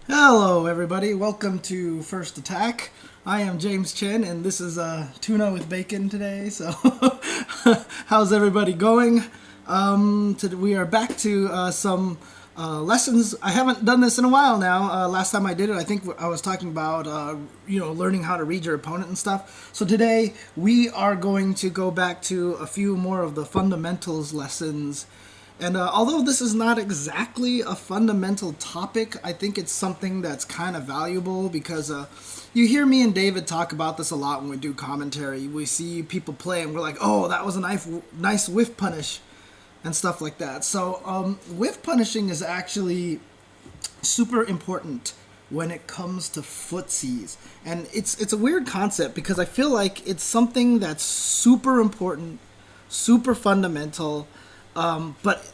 Hello everybody, welcome to First Attack. I am James Chen and this is tuna with bacon today, so how's everybody going? We are back to some lessons. I haven't done this in a while now. Last time I did it, I think I was talking about learning how to read your opponent and stuff. So today we are going to go back to a few more of the fundamentals lessons. And although this is not exactly a fundamental topic, I think it's something that's kind of valuable because you hear me and David talk about this a lot when we do commentary. We see people play and we're like, oh, that was a nice whiff punish and stuff like that. So whiff punishing is actually super important when it comes to footsies. And it's a weird concept because I feel like it's something that's super important, super fundamental, but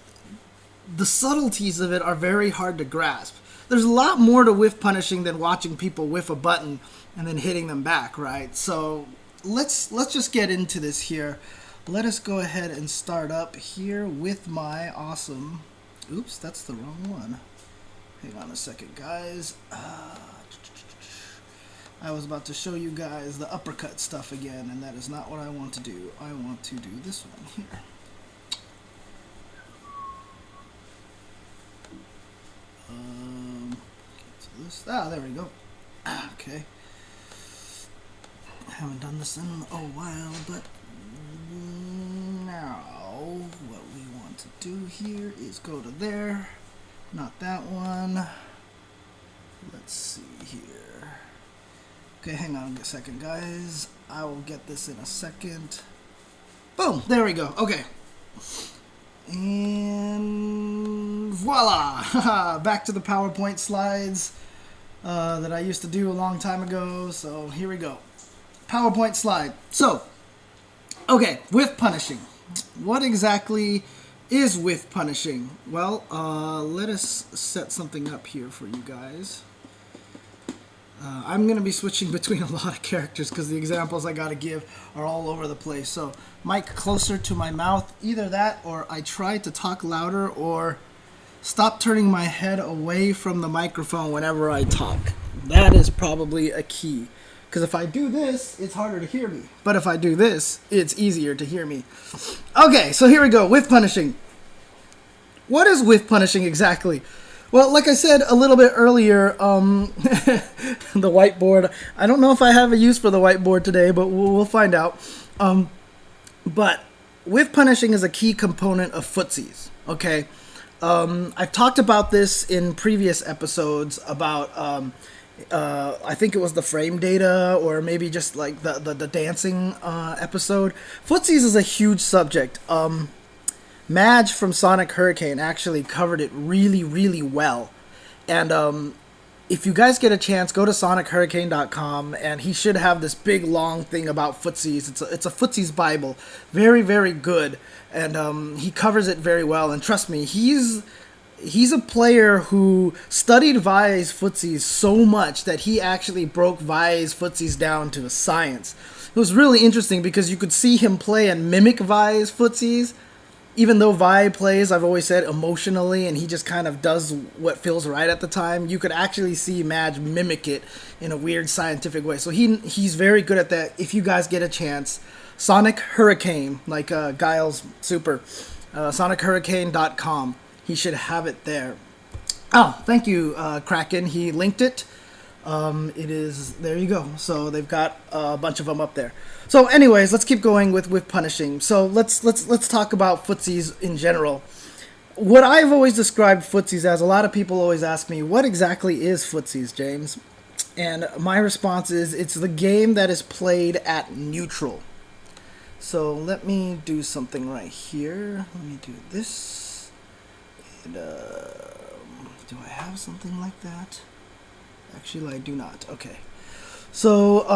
the subtleties of it are very hard to grasp. There's a lot more to whiff punishing than watching people whiff a button and then hitting them back, right? So let's just get into this here. Let us go ahead and start up here with my awesome... Oops, that's the wrong one. Hang on a second, guys. I was about to show you guys the uppercut stuff again, and that is not what I want to do. I want to do this one here. There we go. Okay. I haven't done this in a while, but now what we want to do here is go to there. Not that one. Let's see here. Okay, hang on a second, guys. I will get this in a second. Boom! There we go. Okay. And voila! Back to the PowerPoint slides that I used to do a long time ago. So here we go. PowerPoint slide. So, okay, whiff punishing. What exactly is whiff punishing? Well, let us set something up here for you guys. I'm going to be switching between a lot of characters because the examples I got to give are all over the place. So, mic closer to my mouth. Either that or I try to talk louder or stop turning my head away from the microphone whenever I talk. That is probably a key. Because if I do this, it's harder to hear me. But if I do this, it's easier to hear me. Okay, so here we go. Whiff punishing. What is whiff punishing exactly? Well, like I said a little bit earlier, the whiteboard. I don't know if I have a use for the whiteboard today, but we'll find out. But whiff punishing is a key component of footsies, okay? I've talked about this in previous episodes about, I think it was the frame data or maybe just like the dancing episode. Footsies is a huge subject. Madge from Sonic Hurricane actually covered it really, really well. And if you guys get a chance, go to sonichurricane.com, and he should have this big, long thing about footsies. It's a footsies Bible. Very, very good. And he covers it very well. And trust me, he's a player who studied Vi's footsies so much that he actually broke Vi's footsies down to a science. It was really interesting because you could see him play and mimic Vi's footsies. Even though Vi plays, I've always said, emotionally, and he just kind of does what feels right at the time, you could actually see Madge mimic it in a weird scientific way. So he's very good at that. If you guys get a chance, Sonic Hurricane, like Guile's Super, sonichurricane.com. He should have it there. Oh, thank you, Kraken. He linked it. It is, there you go. So they've got a bunch of them up there. So anyways, let's keep going with punishing. So let's talk about footsies in general. What I've always described footsies as, a lot of people always ask me, what exactly is footsies, James? And my response is, it's the game that is played at neutral. So let me do something right here. Let me do this. And, do I have something like that? Actually, I do not. Okay. So,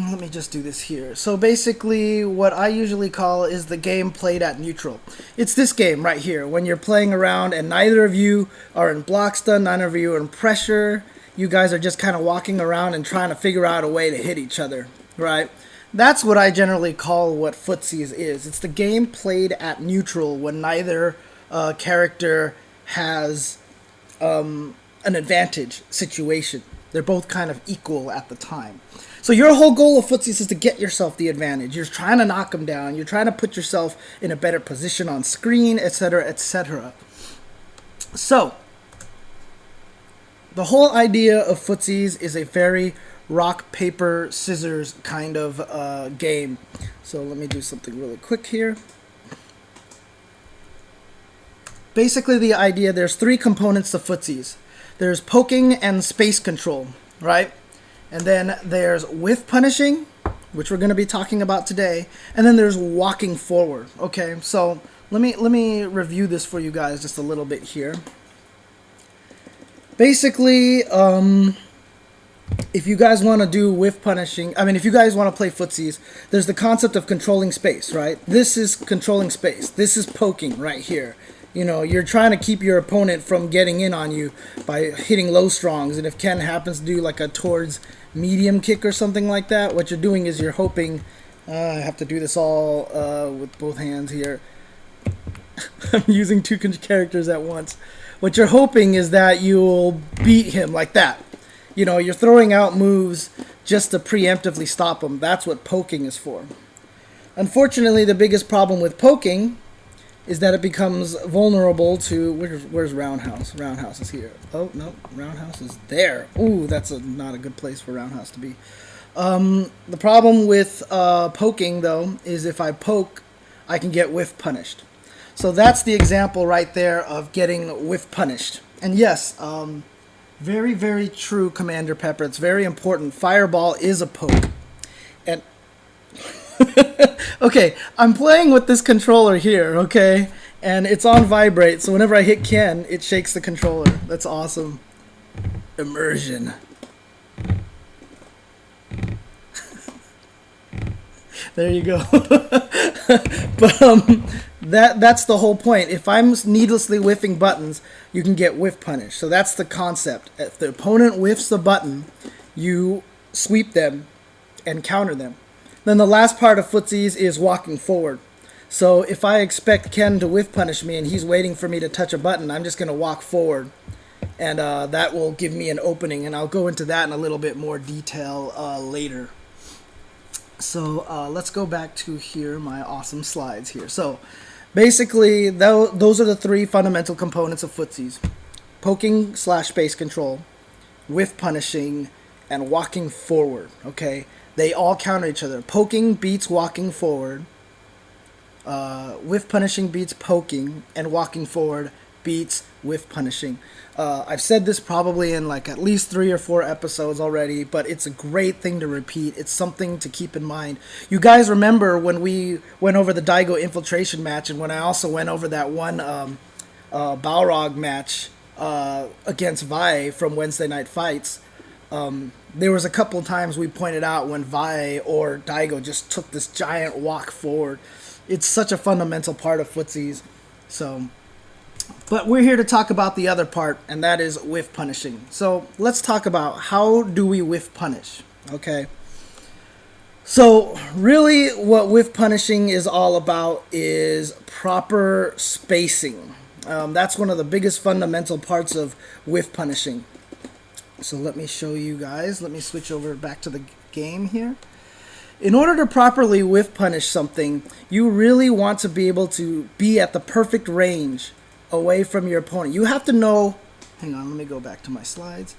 let me just do this here. So basically, what I usually call is the game played at neutral. It's this game right here, when you're playing around and neither of you are in block stun, neither of you are in pressure. You guys are just kind of walking around and trying to figure out a way to hit each other, right? That's what I generally call what footsies is. It's the game played at neutral when neither character has an advantage situation. They're both kind of equal at the time. So your whole goal of footsies is to get yourself the advantage. You're trying to knock them down. You're trying to put yourself in a better position on screen, etc., etc. So the whole idea of footsies is a very rock, paper, scissors kind of game. So let me do something really quick here. Basically the idea, there's three components to footsies. There's poking and space control, right? And then there's whiff punishing, which we're going to be talking about today. And then there's walking forward. Okay, so let me review this for you guys just a little bit here. Basically, if you guys want to do whiff punishing, if you guys want to play footsies, there's the concept of controlling space, right? This is controlling space. This is poking right here. You know, you're trying to keep your opponent from getting in on you by hitting low strongs. And if Ken happens to do like a towards medium kick or something like that, what you're doing is you're hoping, I have to do this all with both hands here. I'm using two characters at once. What you're hoping is that you'll beat him like that. You know, you're throwing out moves just to preemptively stop him. That's what poking is for. Unfortunately, the biggest problem with poking is that it becomes vulnerable to, where's Roundhouse? Roundhouse is here. Oh, no, Roundhouse is there. Ooh, that's not a good place for Roundhouse to be. The problem with poking, though, is if I poke, I can get whiff punished. So that's the example right there of getting whiff punished. And yes, very, very true, Commander Pepper. It's very important. Fireball is a poke. And okay, I'm playing with this controller here, okay? And it's on vibrate, so whenever I hit Ken, it shakes the controller. That's awesome. Immersion. There you go. But that's the whole point. If I'm needlessly whiffing buttons, you can get whiff punished. So that's the concept. If the opponent whiffs the button, you sweep them and counter them. Then the last part of footsies is walking forward. So if I expect Ken to whiff punish me and he's waiting for me to touch a button, I'm just going to walk forward. And that will give me an opening. And I'll go into that in a little bit more detail later. So let's go back to here, my awesome slides here. So basically, those are the three fundamental components of footsies. Poking / space control, whiff punishing, and walking forward, okay? They all counter each other. Poking beats walking forward. Whiff punishing beats poking. And walking forward beats whiff punishing. I've said this probably in like at least 3 or 4 episodes already, but it's a great thing to repeat. It's something to keep in mind. You guys remember when we went over the Daigo infiltration match, and when I also went over that one Balrog match against Vi from Wednesday Night Fights. There was a couple of times we pointed out when Vi or Daigo just took this giant walk forward. It's such a fundamental part of footsies. So, but we're here to talk about the other part, and that is whiff punishing. So let's talk about how do we whiff punish, okay? So really what whiff punishing is all about is proper spacing. That's one of the biggest fundamental parts of whiff punishing. So let me show you guys. Let me switch over back to the game here. In order to properly whiff punish something, you really want to be able to be at the perfect range away from your opponent. You have to know, hang on, let me go back to my slides.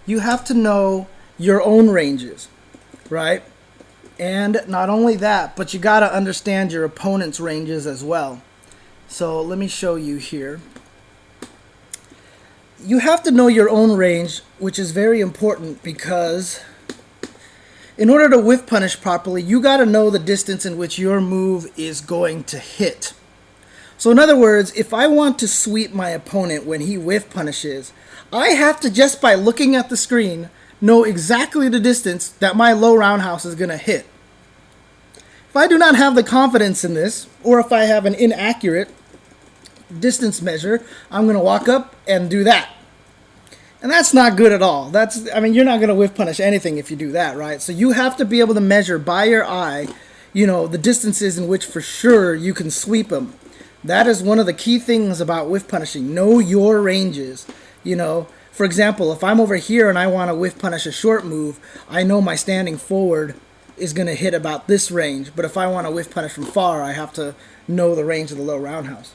You have to know your own ranges, right? And not only that, but you got to understand your opponent's ranges as well. So let me show you here. You have to know your own range, which is very important because in order to whiff punish properly, you got to know the distance in which your move is going to hit. So in other words, if I want to sweep my opponent when he whiff punishes, I have to, just by looking at the screen, know exactly the distance that my low roundhouse is going to hit. If I do not have the confidence in this, or if I have an inaccurate distance measure, I'm going to walk up and do that. And that's not good at all. You're not going to whiff punish anything if you do that, right? So you have to be able to measure by your eye, the distances in which for sure you can sweep them. That is one of the key things about whiff punishing. Know your ranges. for example, if I'm over here and I want to whiff punish a short move, I know my standing forward is going to hit about this range. But if I want to whiff punish from far, I have to know the range of the low roundhouse.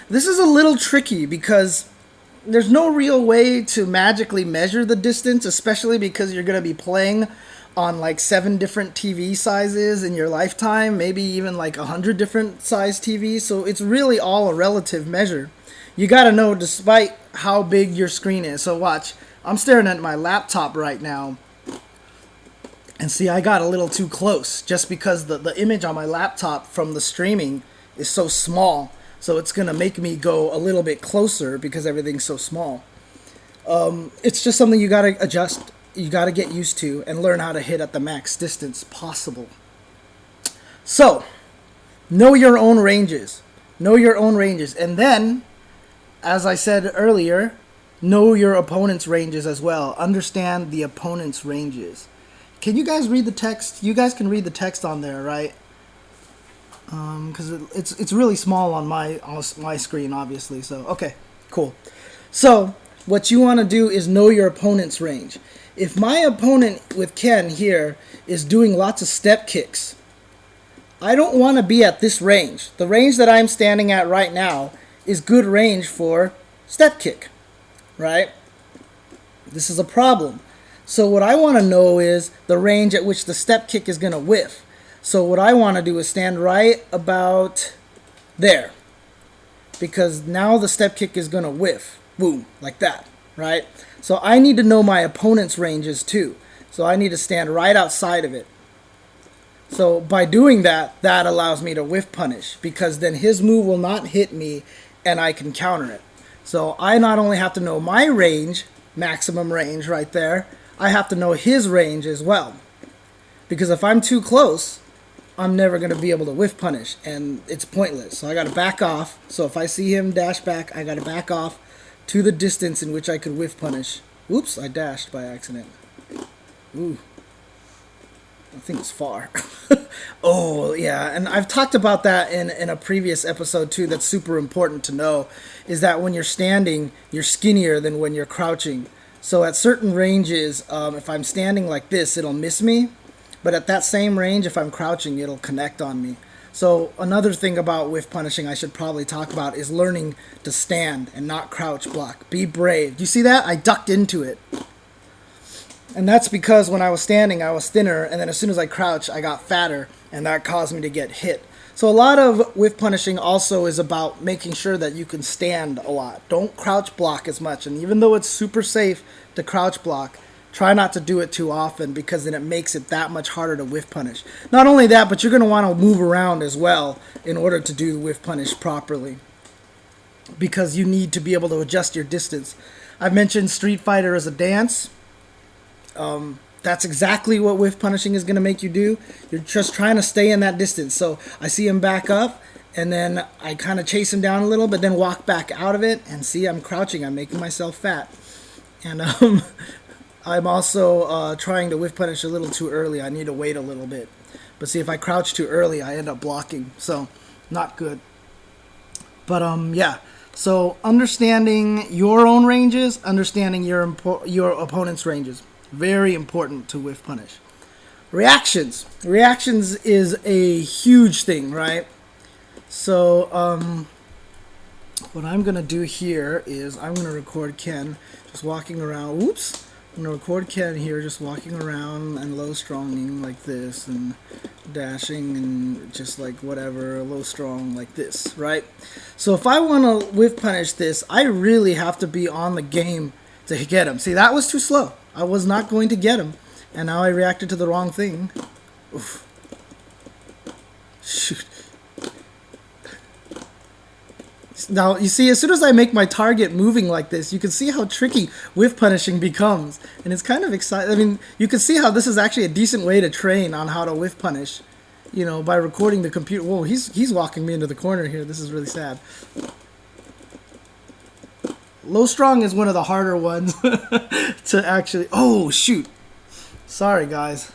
This is a little tricky because there's no real way to magically measure the distance, especially because you're going to be playing on like 7 different TV sizes in your lifetime, maybe even like 100 different size TVs. So it's really all a relative measure. You got to know despite how big your screen is. So watch, I'm staring at my laptop right now. And see, I got a little too close just because the image on my laptop from the streaming is so small. So it's going to make me go a little bit closer because everything's so small. It's just something you got to adjust. You got to get used to and learn how to hit at the max distance possible. So, know your own ranges. Know your own ranges. And then, as I said earlier, know your opponent's ranges as well. Understand the opponent's ranges. Can you guys read the text? You guys can read the text on there, right? Because it's really small on my screen, obviously. So, okay, cool. So, what you want to do is know your opponent's range. If my opponent with Ken here is doing lots of step kicks, I don't want to be at this range. The range that I'm standing at right now is good range for step kick, right? This is a problem. So what I want to know is the range at which the step kick is going to whiff. So what I want to do is stand right about there, because now the step kick is going to whiff. Boom, like that, right? So I need to know my opponent's ranges too. So I need to stand right outside of it. So by doing that, that allows me to whiff punish, because then his move will not hit me and I can counter it. So I not only have to know my range, maximum range right there, I have to know his range as well. Because if I'm too close, I'm never going to be able to whiff punish, and it's pointless. So I got to back off. So if I see him dash back, I got to back off to the distance in which I could whiff punish. Whoops, I dashed by accident. Ooh. I think it's far. Oh, yeah. And I've talked about that in a previous episode, too. That's super important to know, is that when you're standing, you're skinnier than when you're crouching. So at certain ranges, if I'm standing like this, it'll miss me. But at that same range, if I'm crouching, it'll connect on me. So another thing about whiff punishing I should probably talk about is learning to stand and not crouch block. Be brave. Do you see that? I ducked into it. And that's because when I was standing, I was thinner, and then as soon as I crouched, I got fatter, and that caused me to get hit. So a lot of whiff punishing also is about making sure that you can stand a lot. Don't crouch block as much. And even though it's super safe to crouch block, try not to do it too often, because then it makes it that much harder to whiff punish. Not only that, but you're going to want to move around as well in order to do whiff punish properly, because you need to be able to adjust your distance. I've mentioned Street Fighter as a dance. That's exactly what whiff punishing is going to make you do. You're just trying to stay in that distance. So I see him back up, and then I kind of chase him down a little, but then walk back out of it, and see, I'm crouching. I'm making myself fat. And I'm also trying to whiff punish a little too early. I need to wait a little bit. But see, if I crouch too early, I end up blocking. So not good. But yeah. So understanding your own ranges, understanding your opponent's ranges. Very important to whiff punish. Reactions. Reactions is a huge thing, right? So what I'm going to do here is I'm going to record Ken just walking around. Oops. I'm going to record Ken here just walking around and low stronging like this, and dashing and just like whatever, low strong like this, right? So if I want to whiff punish this, I really have to be on the game to get him. See, that was too slow. I was not going to get him, and now I reacted to the wrong thing. Oof. Shoot. Now, you see, as soon as I make my target moving like this, you can see how tricky whiff punishing becomes. And it's kind of exciting. I mean, you can see how this is actually a decent way to train on how to whiff punish, you know, by recording the computer. Whoa, he's walking me into the corner here. This is really sad. Low strong is one of the harder ones to actually... Oh, shoot. Sorry, guys.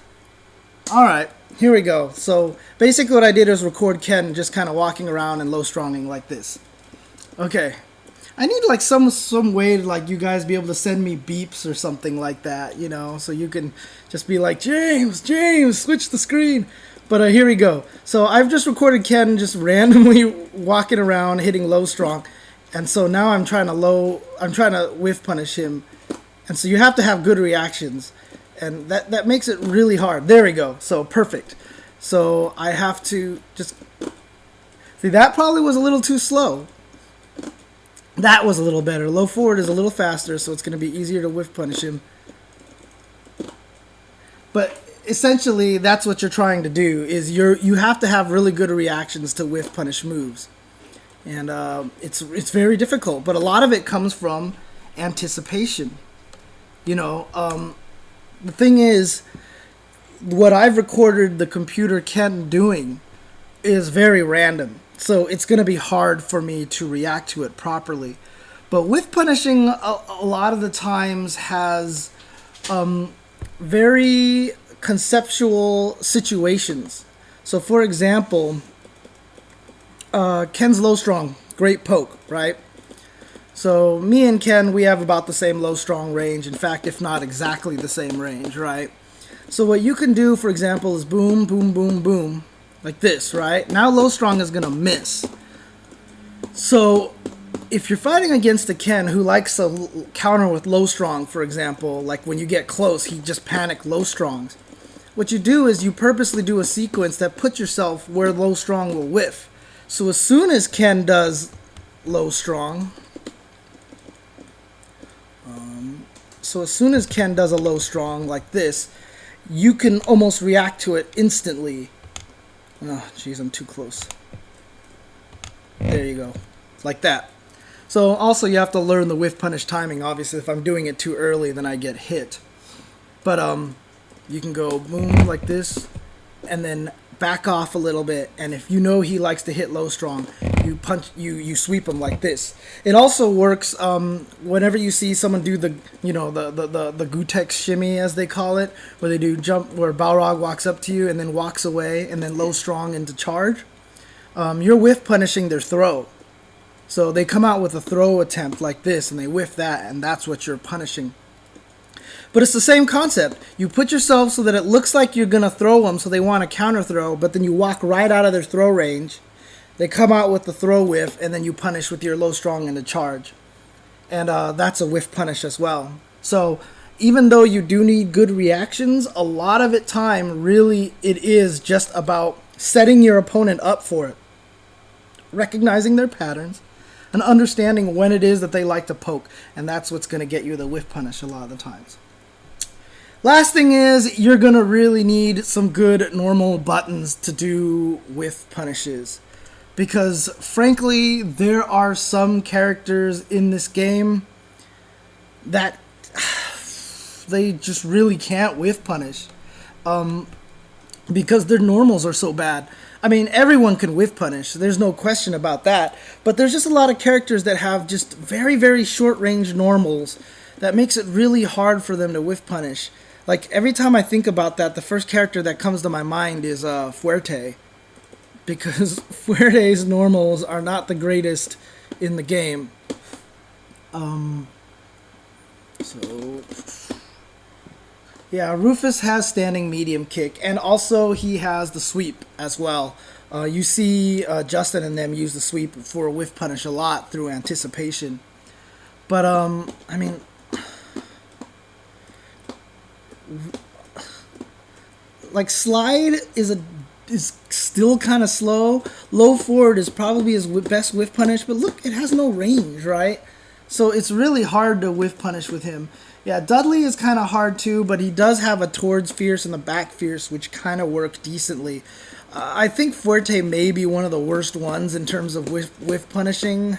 All right, here we go. So basically what I did is record Ken just kind of walking around and low stronging like this. Okay, I need like some way to like you guys be able to send me beeps or something like that, you know, so you can just be like, James, switch the screen. But here we go. So I've just recorded Ken just randomly walking around hitting low strong, and so now I'm trying to whiff punish him, and so you have to have good reactions, and that makes it really hard. There we go. So perfect. So I have to just see, that probably was a little too slow. That was a little better. Low forward is a little faster, so it's going to be easier to whiff punish him. But essentially, that's what you're trying to do, is you have to have really good reactions to whiff punish moves. And it's very difficult, but a lot of it comes from anticipation. You know, the thing is, what I've recorded the computer Ken doing is very random. So it's going to be hard for me to react to it properly. But whiff punishing a lot of the times has very conceptual situations. So for example, Ken's low strong, great poke, right? So me and Ken, we have about the same low strong range. In fact, if not exactly the same range, right? So what you can do, for example, is boom, boom, boom, boom. Like this, right? Now low strong is going to miss. So if you're fighting against a Ken who likes to counter with low strong, for example, like when you get close, he just panic low strongs. What you do is you purposely do a sequence that puts yourself where low strong will whiff. So as soon as Ken does low strong, so as soon as Ken does a low strong like this, you can almost react to it instantly. Oh, jeez, I'm too close. There you go. Like that. So also you have to learn the whiff punish timing. Obviously, if I'm doing it too early, then I get hit. But you can go boom like this, and then back off a little bit. And if you know he likes to hit low strong, you sweep him like this. It also works whenever you see someone do the the Gutex shimmy, as they call it, where they do jump, where Balrog walks up to you and then walks away and then low strong into charge. You're whiff punishing their throw. So they come out with a throw attempt like this and they whiff that, and that's what you're punishing. But it's the same concept. You put yourself so that it looks like you're going to throw them, so they want to counter throw, but then you walk right out of their throw range. They come out with the throw whiff, and then you punish with your low strong into charge. And that's a whiff punish as well. So even though you do need good reactions, a lot of it time, really, it is just about setting your opponent up for it. Recognizing their patterns, and understanding when it is that they like to poke. And that's what's going to get you the whiff punish a lot of the times. Last thing is, you're going to really need some good normal buttons to do whiff punishes. Because, frankly, there are some characters in this game that they just really can't whiff punish. Because their normals are so bad. I mean, everyone can whiff punish. There's no question about that. But there's just a lot of characters that have just very, very short-range normals that makes it really hard for them to whiff punish. Like, every time I think about that, the first character that comes to my mind is Fuerte. Because Fuerte's normals are not the greatest in the game. Yeah, Rufus has standing medium kick, and also he has the sweep as well. You see Justin and them use the sweep for a whiff punish a lot through anticipation. But, I mean, like, slide is still kind of slow. Low forward is probably his best whiff punish, but look, it has no range, right? So it's really hard to whiff punish with him. Yeah, Dudley is kind of hard too, but he does have a towards fierce and the back fierce, which kind of work decently. I think Fuerte may be one of the worst ones in terms of whiff punishing,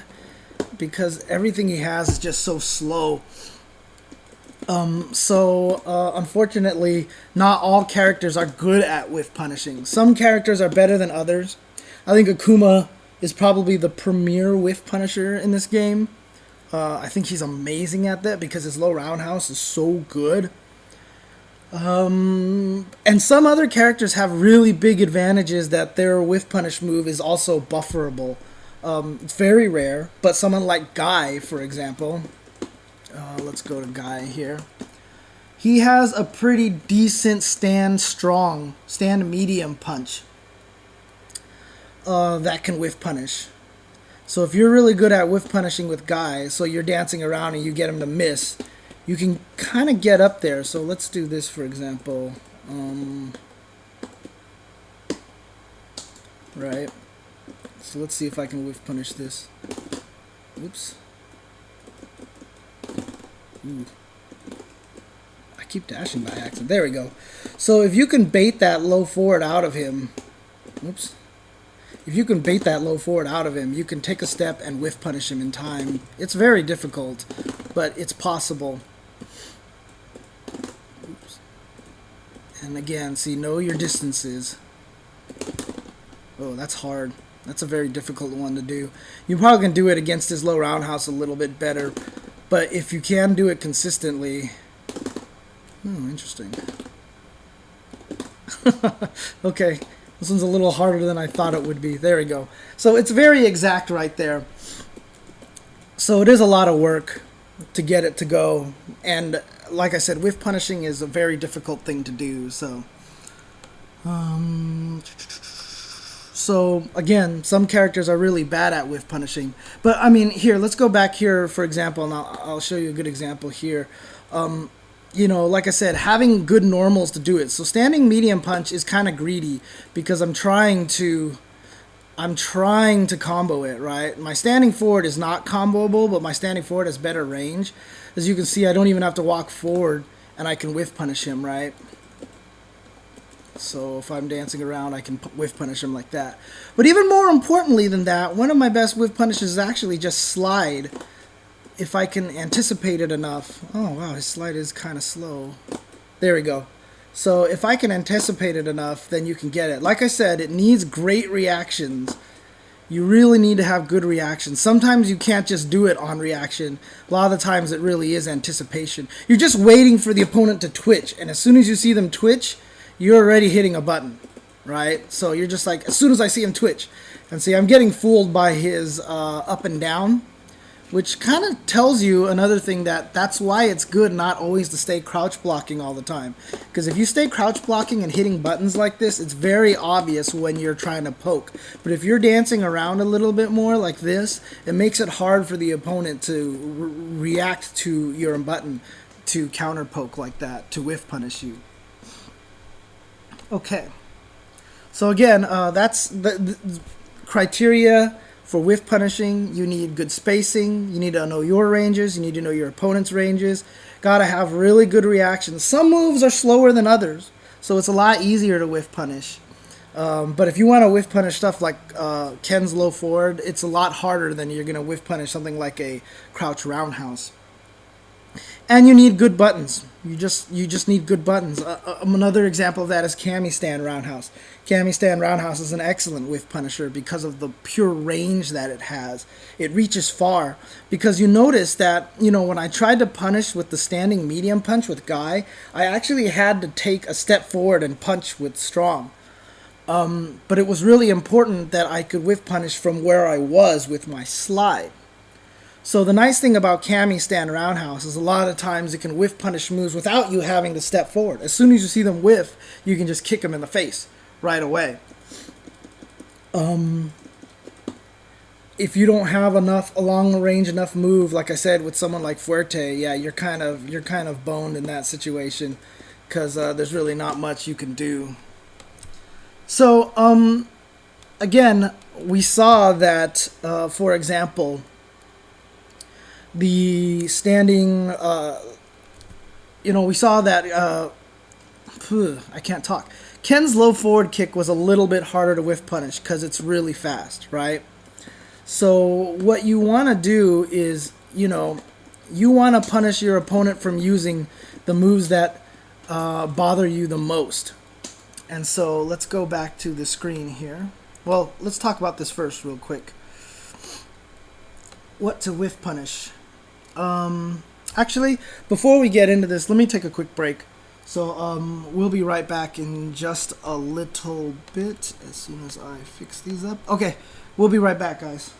because everything he has is just so slow. Unfortunately, not all characters are good at whiff punishing. Some characters are better than others. I think Akuma is probably the premier whiff punisher in this game. I think he's amazing at that because his low roundhouse is so good. And some other characters have really big advantages that their whiff punish move is also bufferable. It's very rare, but someone like Guy, for example, let's go to Guy here. He has a pretty decent stand medium punch that can whiff punish. So if you're really good at whiff punishing with Guy, so you're dancing around and you get him to miss, you can kind of get up there. So let's do this, for example. Right. So let's see if I can whiff punish this. Oops. Ooh. I keep dashing by accident. There we go. So if you can bait that low forward out of him, oops. If you can bait that low forward out of him, you can take a step and whiff punish him in time. It's very difficult, but it's possible. Oops. And again, see, know your distances. Oh, that's hard. That's a very difficult one to do. You probably can do it against his low roundhouse a little bit better, but if you can do it consistently... Oh, interesting. Okay, this one's a little harder than I thought it would be. There we go. So it's very exact right there. So it is a lot of work to get it to go. And like I said, whiff punishing is a very difficult thing to do. So, so again, some characters are really bad at whiff punishing. But I mean, here, let's go back here, for example, and I'll show you a good example here. You know, like I said, having good normals to do it. So standing medium punch is kind of greedy because I'm trying to combo it, right? My standing forward is not comboable, but my standing forward has better range. As you can see, I don't even have to walk forward and I can whiff punish him, right? So if I'm dancing around, I can whiff punish him like that. But even more importantly than that, one of my best whiff punishes is actually just slide. If I can anticipate it enough. Oh wow, his slide is kind of slow. There we go. So if I can anticipate it enough, then you can get it. Like I said, it needs great reactions. You really need to have good reactions. Sometimes you can't just do it on reaction. A lot of the times it really is anticipation. You're just waiting for the opponent to twitch, and as soon as you see them twitch, you're already hitting a button, right? So you're just like, as soon as I see him twitch. And see, I'm getting fooled by his up and down, which kind of tells you another thing, that's why it's good not always to stay crouch blocking all the time. Because if you stay crouch blocking and hitting buttons like this, it's very obvious when you're trying to poke. But if you're dancing around a little bit more like this, it makes it hard for the opponent to react to your button, to counter poke like that, to whiff punish you. Okay. So again, that's the criteria. For whiff punishing, you need good spacing, you need to know your ranges, you need to know your opponent's ranges, gotta have really good reactions. Some moves are slower than others, so it's a lot easier to whiff punish. But if you want to whiff punish stuff like Ken's low forward, it's a lot harder than you're gonna whiff punish something like a crouch roundhouse. And you need good buttons. You just need good buttons. Another example of that is Cami stand roundhouse. Cami stand roundhouse is an excellent whiff punisher because of the pure range that it has. It reaches far. Because you notice that, you know, when I tried to punish with the standing medium punch with Guy, I actually had to take a step forward and punch with strong. But it was really important that I could whiff punish from where I was with my slide. So the nice thing about Cami stand roundhouse is a lot of times it can whiff punish moves without you having to step forward. As soon as you see them whiff, you can just kick them in the face right away. If you don't have a long range enough move, like I said, with someone like Fuerte, yeah, you're kind of boned in that situation because there's really not much you can do. So again, we saw that, for example, the standing, we saw that, I can't talk. Ken's low forward kick was a little bit harder to whiff punish because it's really fast, right? So what you want to do is, you want to punish your opponent from using the moves that bother you the most. And so let's go back to the screen here. Well, let's talk about this first real quick. What to whiff punish. Actually, before we get into this, let me take a quick break. So we'll be right back in just a little bit as soon as I fix these up. Okay, we'll be right back, guys.